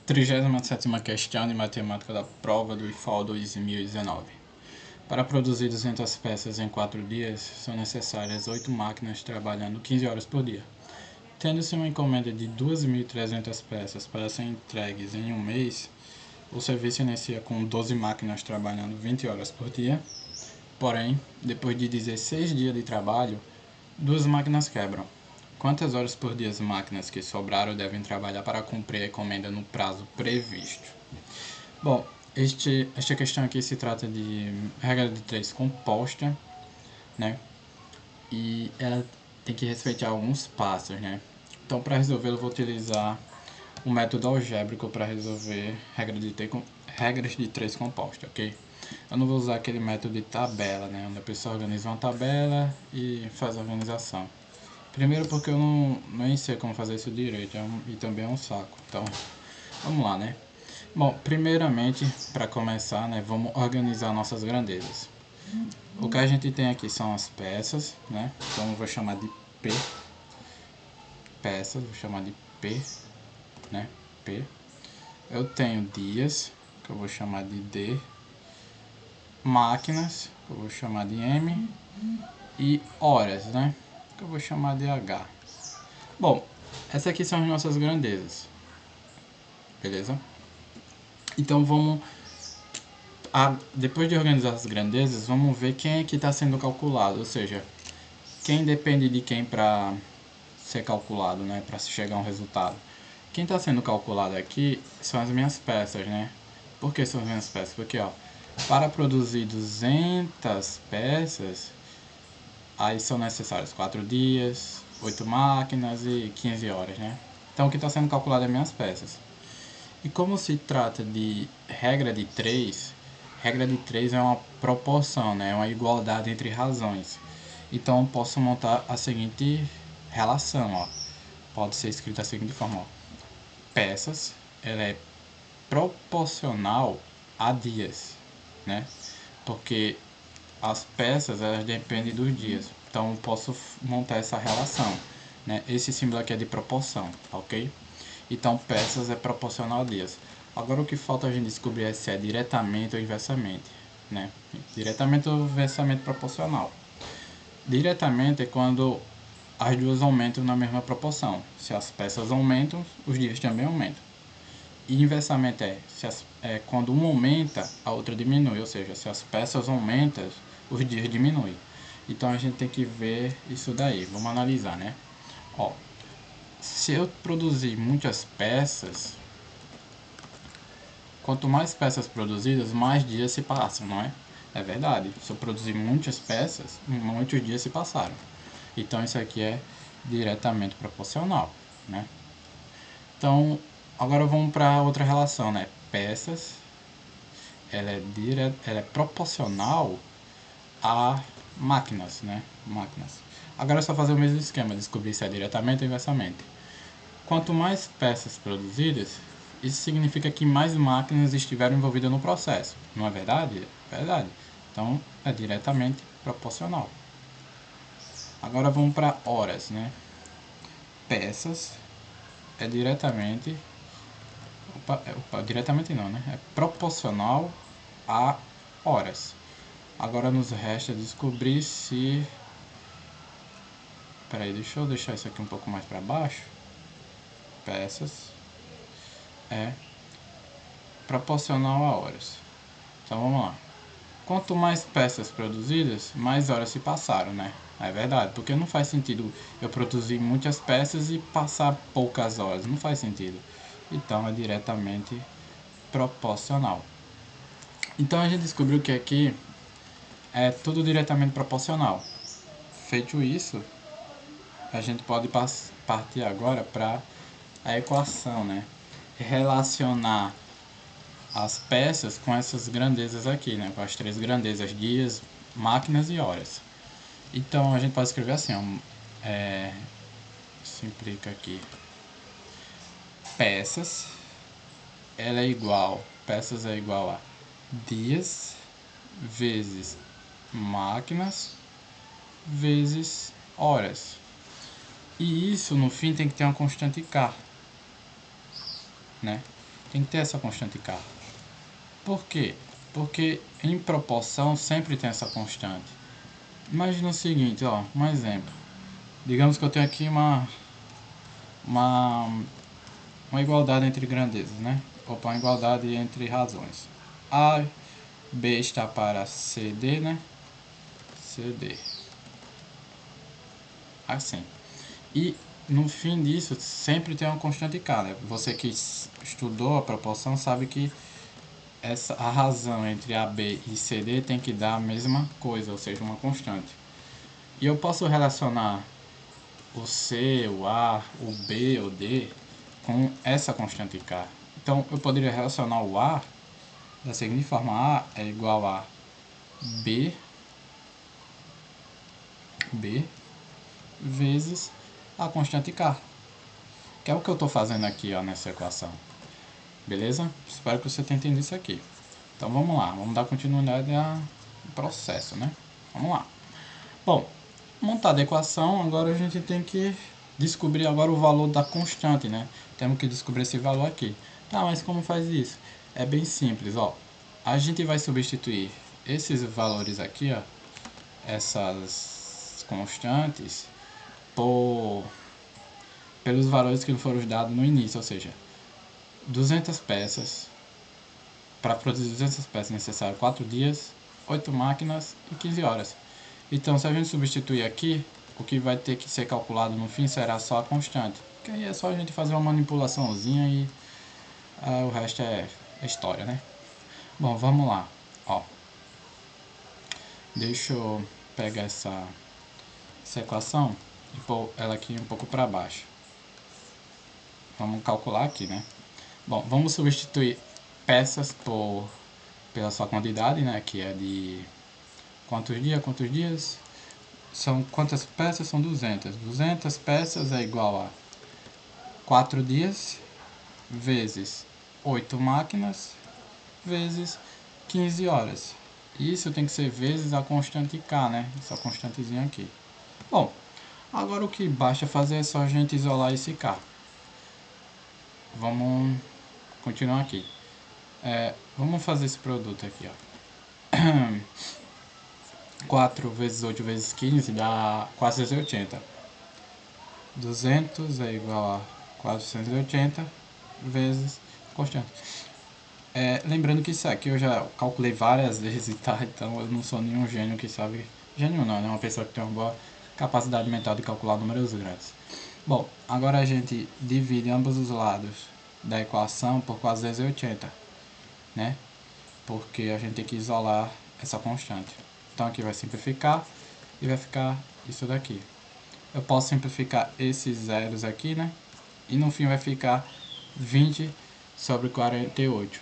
37ª questão de matemática da prova do IFAL 2019. Para produzir 200 peças em 4 dias, são necessárias 8 máquinas trabalhando 15 horas por dia. Tendo-se uma encomenda de 2.300 peças para serem entregues em um mês, o serviço inicia com 12 máquinas trabalhando 20 horas por dia. Porém, depois de 16 dias de trabalho, 2 máquinas quebram. Quantas horas por dia as máquinas que sobraram devem trabalhar para cumprir a encomenda no prazo previsto? Bom, esta questão aqui se trata de regra de 3 composta, né? E ela tem que respeitar alguns passos, né? Então, para resolver, eu vou utilizar um método algébrico para resolver regras de 3 composta, ok? Eu não vou usar aquele método de tabela, né? Onde a pessoa organiza uma tabela e faz a organização. Primeiro porque eu nem sei como fazer isso direito e também é um saco. Então, vamos lá, né? Bom, primeiramente, para começar, né, vamos organizar nossas grandezas. O que a gente tem aqui são as peças, né? Então eu vou chamar de P. Peças, vou chamar de P, né? P. Eu tenho dias, que eu vou chamar de D. Máquinas, que eu vou chamar de M. E horas, né? Que eu vou chamar de H. Bom, essas aqui são as nossas grandezas. Beleza? Então vamos... depois de organizar as grandezas, vamos ver quem é que está sendo calculado. Ou seja, quem depende de quem para ser calculado, né? Para chegar a um resultado. Quem está sendo calculado aqui são as minhas peças, né? Por que são as minhas peças? Porque, ó, para produzir 200 peças, aí são necessários 4 dias, 8 máquinas e 15 horas, né? Então o que está sendo calculado é minhas peças. E como se trata de regra de 3 é uma proporção, né? É uma igualdade entre razões. Então eu posso montar a seguinte relação, ó. Pode ser escrita da seguinte forma, ó. Peças, ela é proporcional a dias, né? Porque as peças, elas dependem dos dias. Então eu posso montar essa relação, né? Esse símbolo aqui é de proporção, ok? Então peças é proporcional a dias. Agora o que falta a gente descobrir é se é diretamente ou inversamente, né? Diretamente ou inversamente proporcional. Diretamente é quando as duas aumentam na mesma proporção. Se as peças aumentam, os dias também aumentam. E inversamente é quando uma aumenta, a outra diminui. Ou seja, se as peças aumentam, os dias diminuem. Então a gente tem que ver isso daí. Vamos analisar, né? Ó, se eu produzir muitas peças, quanto mais peças produzidas, mais dias se passam, não é? É verdade. Se eu produzir muitas peças, muitos dias se passaram. Então isso aqui é diretamente proporcional, né? Então, agora vamos para outra relação, né? Peças, ela é proporcional a máquinas, né? Máquinas. Agora é só fazer o mesmo esquema, descobrir se é diretamente ou inversamente. Quanto mais peças produzidas, isso significa que mais máquinas estiveram envolvidas no processo. Não é verdade? É verdade. Então, é diretamente proporcional. Agora vamos para horas, né? Peças é diretamente... diretamente não, né? É proporcional a horas. Agora nos resta descobrir se... Peraí, deixa eu deixar isso aqui um pouco mais para baixo. Peças é proporcional a horas. Então vamos lá. Quanto mais peças produzidas, mais horas se passaram, né? É verdade, porque não faz sentido eu produzir muitas peças e passar poucas horas. Não faz sentido. Então é diretamente proporcional. Então a gente descobriu que aqui é tudo diretamente proporcional. Feito isso, a gente pode partir agora para a equação, né? Relacionar as peças com essas grandezas aqui, né? Com as 3 grandezas, dias, máquinas e horas. Então a gente pode escrever assim, ó, simplifica aqui. Peças, peças é igual a dias vezes máquinas vezes horas. E isso no fim tem que ter uma constante K, né? Tem que ter essa constante K. Por quê? Porque em proporção sempre tem essa constante. Imagina o seguinte, ó, um exemplo. Digamos que eu tenho aqui uma igualdade entre grandezas, né? Opa, uma igualdade entre razões. A, B está para CD, né? CD. Assim. E no fim disso sempre tem uma constante K, né? Você que estudou a proporção sabe que a razão entre AB e CD tem que dar a mesma coisa, ou seja, uma constante. E eu posso relacionar o C, o A, o B, o D com essa constante K. Então eu poderia relacionar o A da seguinte forma: A é igual a B vezes a constante K, que é o que eu estou fazendo aqui, ó, nessa equação. Beleza? Espero que você tenha entendido isso aqui. Então vamos lá, vamos dar continuidade ao processo, né? Vamos lá. Bom, montada a equação, agora a gente tem que descobrir agora o valor da constante, né? Temos que descobrir esse valor aqui. Tá, mas como faz isso? É bem simples, ó. A gente vai substituir esses valores aqui, ó, essas constantes, pelos valores que foram dados no início, ou seja, 200 peças. Para produzir 200 peças é necessário 4 dias, 8 máquinas e 15 horas. Então, se a gente substituir aqui, o que vai ter que ser calculado no fim será só a constante. Que aí é só a gente fazer uma manipulaçãozinha e o resto é história, né? Bom, vamos lá. Ó, deixa eu pegar essa equação e pôr ela aqui um pouco para baixo. Vamos calcular aqui, né? Bom, vamos substituir peças pela sua quantidade, né? Que é de quantos dias? São quantas peças? São 200. 200 peças é igual a 4 dias vezes 8 máquinas vezes 15 horas. Isso tem que ser vezes a constante K, né? Essa constantezinha aqui. Bom, agora o que basta fazer é só a gente isolar esse K. Vamos continuar aqui. Vamos fazer esse produto aqui, ó. 4 vezes 8 vezes 15 dá 480. 200 é igual a 480 vezes constante. Lembrando que isso aqui eu já calculei várias vezes, tá? Então eu não sou nenhum gênio que sabe. Gênio não, né? Uma pessoa que tem uma boa capacidade mental de calcular números grandes. Bom, agora a gente divide ambos os lados da equação por 480, né? Porque a gente tem que isolar essa constante. Então aqui vai simplificar e vai ficar isso daqui. Eu posso simplificar esses zeros aqui, né? E no fim vai ficar 20 sobre 48.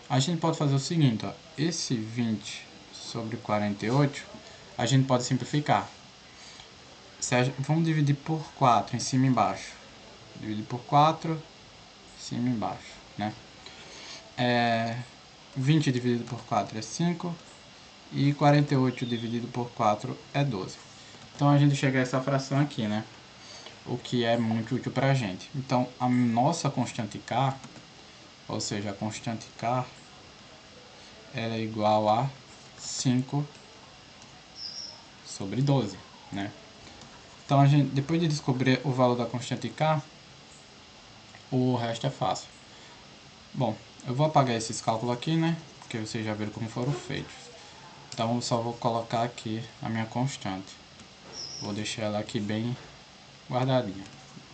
A gente pode fazer o seguinte, ó. Esse 20 sobre 48, a gente pode simplificar. Vamos dividir por 4 em cima e embaixo. Dividir por 4, cima e embaixo, né? 20 dividido por 4 é 5 e 48 dividido por 4 é 12. Então a gente chega a essa fração aqui, né? O que é muito útil para a gente. Então a nossa constante K, ou seja, a constante K, ela é igual a 5 sobre 12, né? Então a gente, depois de descobrir o valor da constante K, o resto é fácil. Bom, eu vou apagar esses cálculos aqui, né? Porque vocês já viram como foram feitos. Então eu só vou colocar aqui a minha constante. Vou deixar ela aqui bem guardadinha.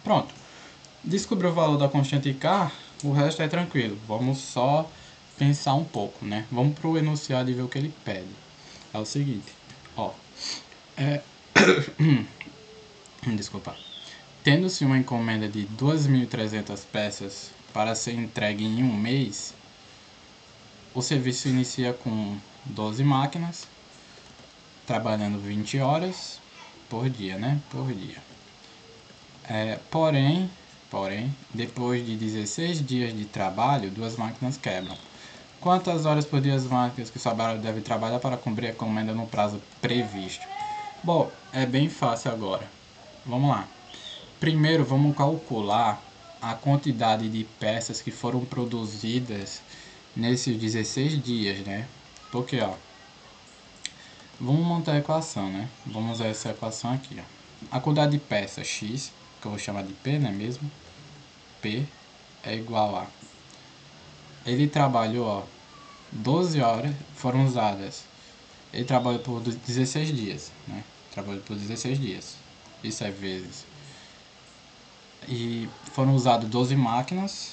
Pronto. Descobriu o valor da constante K, o resto é tranquilo. Vamos só pensar um pouco, né? Vamos para o enunciado e ver o que ele pede. É o seguinte, ó. Desculpa. Tendo-se uma encomenda de 2.300 peças para ser entregue em um mês, o serviço inicia com 12 máquinas, trabalhando 20 horas por dia, né? Por dia. Porém, depois de 16 dias de trabalho, 2 máquinas quebram. Quantas horas por dia as máquinas que sobraram devem trabalhar para cumprir a encomenda no prazo previsto? Bom, é bem fácil agora. Vamos lá. Primeiro, vamos calcular a quantidade de peças que foram produzidas nesses 16 dias, né? Porque, ó, vamos montar a equação, né? Vamos usar essa equação aqui, ó. A quantidade de peças x, que eu vou chamar de P, não é mesmo? P é igual a... Ele trabalhou, ó, 12 horas, foram usadas. Ele trabalhou por 16 dias, né? Trabalhou por 16 dias. Isso é vezes. E foram usadas 12 máquinas.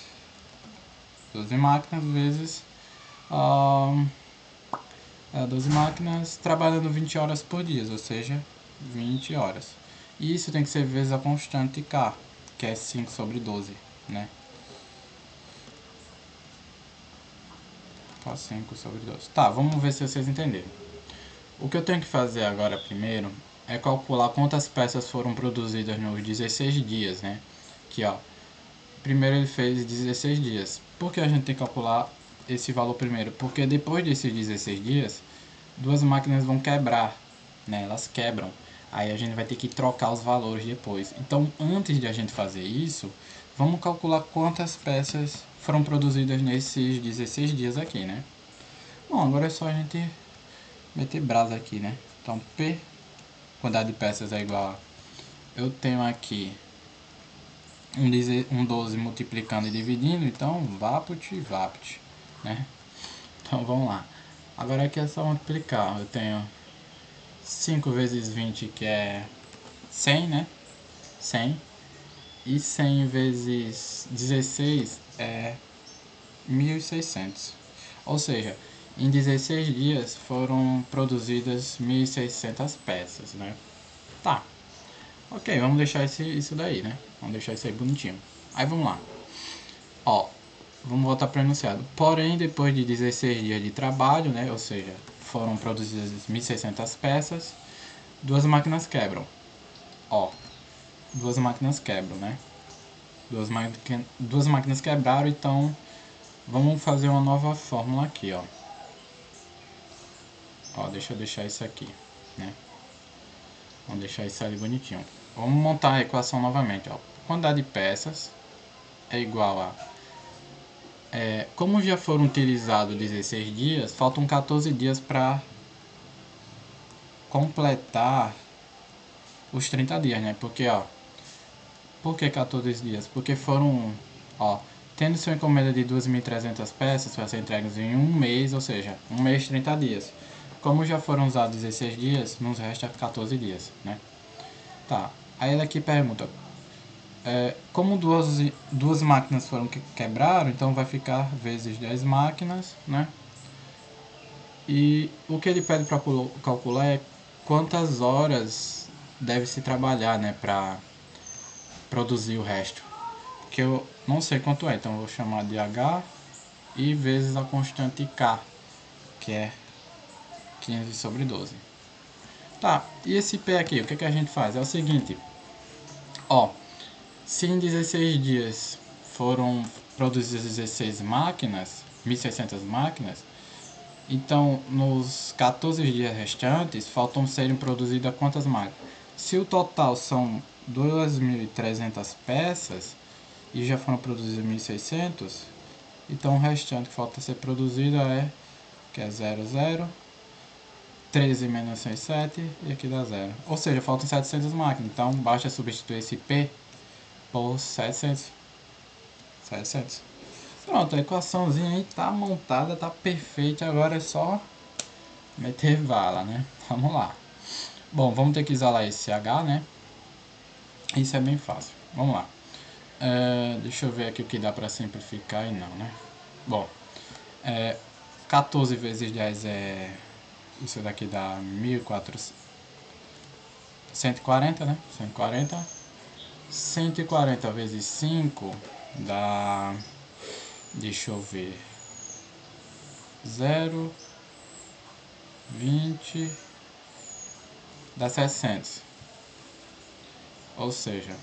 12 máquinas vezes... 12 máquinas trabalhando 20 horas por dia, ou seja, 20 horas. E isso tem que ser vezes a constante K, que é 5 sobre 12, né? K 5 sobre 12. Tá, vamos ver se vocês entenderam. O que eu tenho que fazer agora primeiro é calcular quantas peças foram produzidas nos 16 dias, né? Que, ó, primeiro ele fez 16 dias. Por que a gente tem que calcular esse valor primeiro? Porque depois desses 16 dias, duas máquinas vão quebrar, né? Elas quebram. Aí a gente vai ter que trocar os valores depois. Então, antes de a gente fazer isso, vamos calcular quantas peças foram produzidas nesses 16 dias aqui, né? Bom, agora é só a gente meter brasa aqui, né? Então, P, quantidade de peças é igual a... Eu tenho aqui um 12 multiplicando e dividindo, então Vaput, né? Então, vamos lá. Agora aqui é só multiplicar. Eu tenho 5 vezes 20, que é 100, né? 100. E 100 vezes 16 é 1.600. Ou seja, em 16 dias foram produzidas 1.600 peças, né? Tá. Ok, vamos deixar isso daí, né? Vamos deixar isso aí bonitinho. Aí vamos lá. Ó, vamos voltar para o enunciado. Porém, depois de 16 dias de trabalho, né? Ou seja, foram produzidas 1.600 peças, duas máquinas quebram. Ó, duas máquinas quebram, né? Duas máquinas quebraram, então vamos fazer uma nova fórmula aqui, ó. Ó, deixa eu deixar isso aqui, né? Vamos deixar isso ali bonitinho. Vamos montar a equação novamente, ó. Quantidade de peças é igual a... como já foram utilizados 16 dias, faltam 14 dias para completar os 30 dias, né? Porque, ó, por que 14 dias? Porque foram, ó, tendo sua encomenda de 2.300 peças para ser entregues em um mês, ou seja, um mês 30 dias. Como já foram usados 16 dias, nos resta 14 dias, né? Tá, aí ele aqui pergunta, como duas máquinas foram quebraram, então vai ficar vezes 10 máquinas, né? E o que ele pede para calcular é quantas horas deve se trabalhar, né, para produzir o resto. Que eu não sei quanto é, então eu vou chamar de H e vezes a constante K, que é 15 sobre 12. Tá, e esse P aqui, o que a gente faz? É o seguinte, ó, se em 16 dias foram produzidas 16 máquinas, 1.600 máquinas, então nos 14 dias restantes faltam serem produzidas quantas máquinas? Se o total são 2.300 peças e já foram produzidas 1.600, então o restante que falta ser produzido é, que é 00, 13 menos 107 e aqui dá 0. Ou seja, faltam 700 máquinas, então basta substituir esse P por 700. 700. Pronto, a equaçãozinha aí tá montada, tá perfeita, agora é só meter vala, né? Vamos lá. Bom, vamos ter que isolar esse H, né? Isso é bem fácil. Vamos lá. Deixa eu ver aqui o que dá para simplificar e não, né? Bom, 14 vezes 10 é... Isso daqui dá 1.400... 140, né? 140. 140 vezes 5 dá... Deixa eu ver... 0... 20... Dá 700. Ou seja...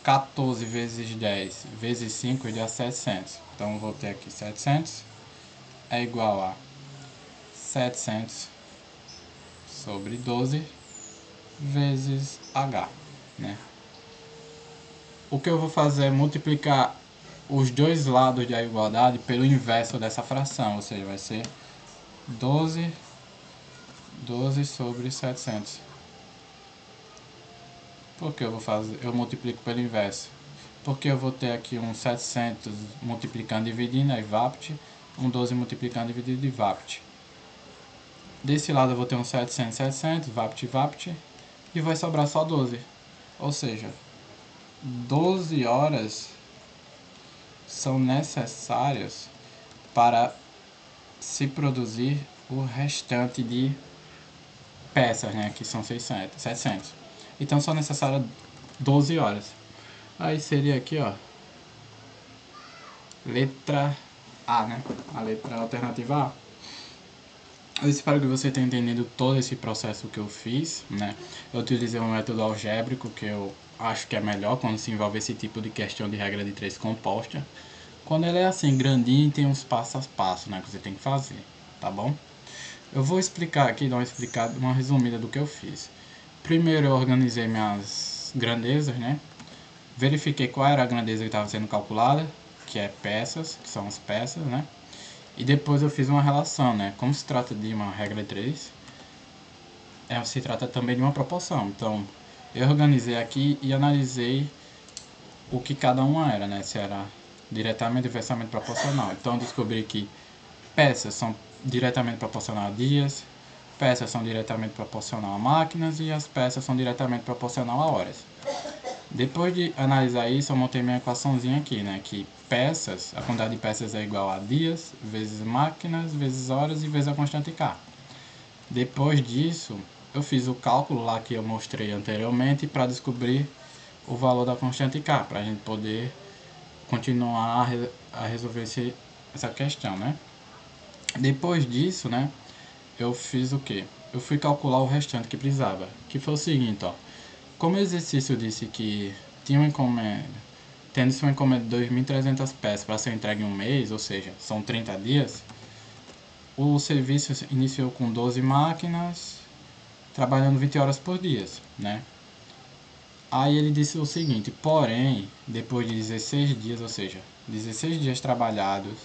14 vezes 10 vezes 5 dá 700. Então eu vou ter aqui 700 é igual a 700 sobre 12 vezes H, né? o que eu vou fazer é multiplicar os dois lados da igualdade pelo inverso dessa fração, ou seja, vai ser 12 sobre 700. Por que eu vou fazer? Eu multiplico pelo inverso. Porque eu vou ter aqui um 700 multiplicando e dividindo, aí VAPT, um 12 multiplicando e dividindo e VAPT. Desse lado eu vou ter um 700, VAPT, e vai sobrar só 12. Ou seja, 12 horas são necessárias para se produzir o restante de peças, né, que são 700. Então são necessárias 12 horas. Aí seria aqui, ó, letra A, né, a letra alternativa A. Eu espero que você tenha entendido todo esse processo que eu fiz, né? Eu utilizei um método algébrico que eu acho que é melhor quando se envolve esse tipo de questão de regra de 3 composta. Quando ele é assim, grandinho, tem uns passo a passo, né, que você tem que fazer, tá bom? Eu vou explicar aqui, dar uma resumida do que eu fiz. Primeiro eu organizei minhas grandezas, né? Verifiquei qual era a grandeza que estava sendo calculada, que é peças, que são as peças, né? E depois eu fiz uma relação, né? Como se trata de uma regra 3, se trata também de uma proporção. Então, eu organizei aqui e analisei o que cada uma era, né? Se era diretamente ou inversamente proporcional. Então, eu descobri que peças são diretamente proporcional a dias, peças são diretamente proporcional a máquinas e as peças são diretamente proporcional a horas. Depois de analisar isso, eu montei minha equaçãozinha aqui, né? Que peças, a quantidade de peças é igual a dias, vezes máquinas, vezes horas e vezes a constante K. Depois disso, eu fiz o cálculo lá que eu mostrei anteriormente para descobrir o valor da constante K, para a gente poder continuar a resolver essa questão, né? Depois disso, né? Eu fiz o que? Eu fui calcular o restante que precisava, que foi o seguinte, ó. Como o exercício disse que tinha uma encomenda, tendo-se uma encomenda de 2.300 peças para ser entregue em um mês, ou seja, são 30 dias, o serviço iniciou com 12 máquinas, trabalhando 20 horas por dia, né? Aí ele disse o seguinte, porém, depois de 16 dias, ou seja, 16 dias trabalhados,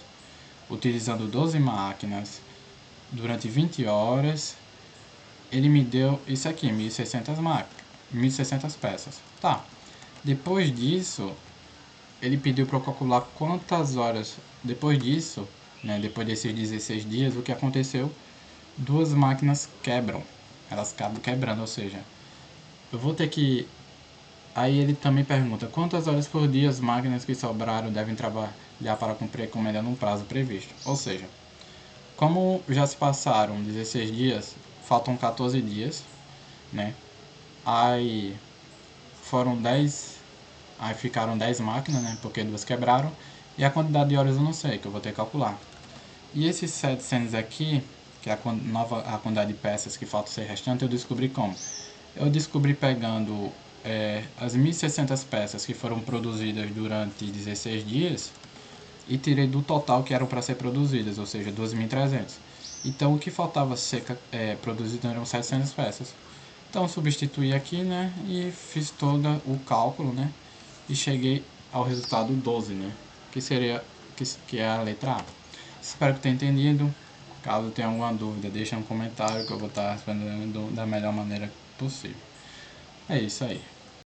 utilizando 12 máquinas, durante 20 horas, ele me deu isso aqui, 1.600 máquinas, 1.600 peças. Tá. Depois disso, ele pediu para eu calcular quantas horas depois disso, né, depois desses 16 dias, o que aconteceu? Duas máquinas quebram. Elas acabam quebrando, ou seja, eu vou ter que... Aí ele também pergunta quantas horas por dia as máquinas que sobraram devem trabalhar para cumprir a encomenda num prazo previsto. Ou seja, como já se passaram 16 dias, faltam 14 dias, né? Aí foram 10, aí ficaram 10 máquinas, né? Porque duas quebraram. E a quantidade de horas eu não sei, que eu vou ter que calcular. E esses 700 aqui, que é a quantidade de peças que faltam ser restante, eu descobri como? Eu descobri pegando as 1.600 peças que foram produzidas durante 16 dias e tirei do total que eram para ser produzidas, ou seja, 2.300. Então o que faltava ser produzido eram 700 peças. Então substituí aqui, né, e fiz todo o cálculo, né, e cheguei ao resultado 12, né, que seria que é a letra A. Espero que tenha entendido. Caso tenha alguma dúvida, deixa um comentário que eu vou estar respondendo da melhor maneira possível. É isso aí.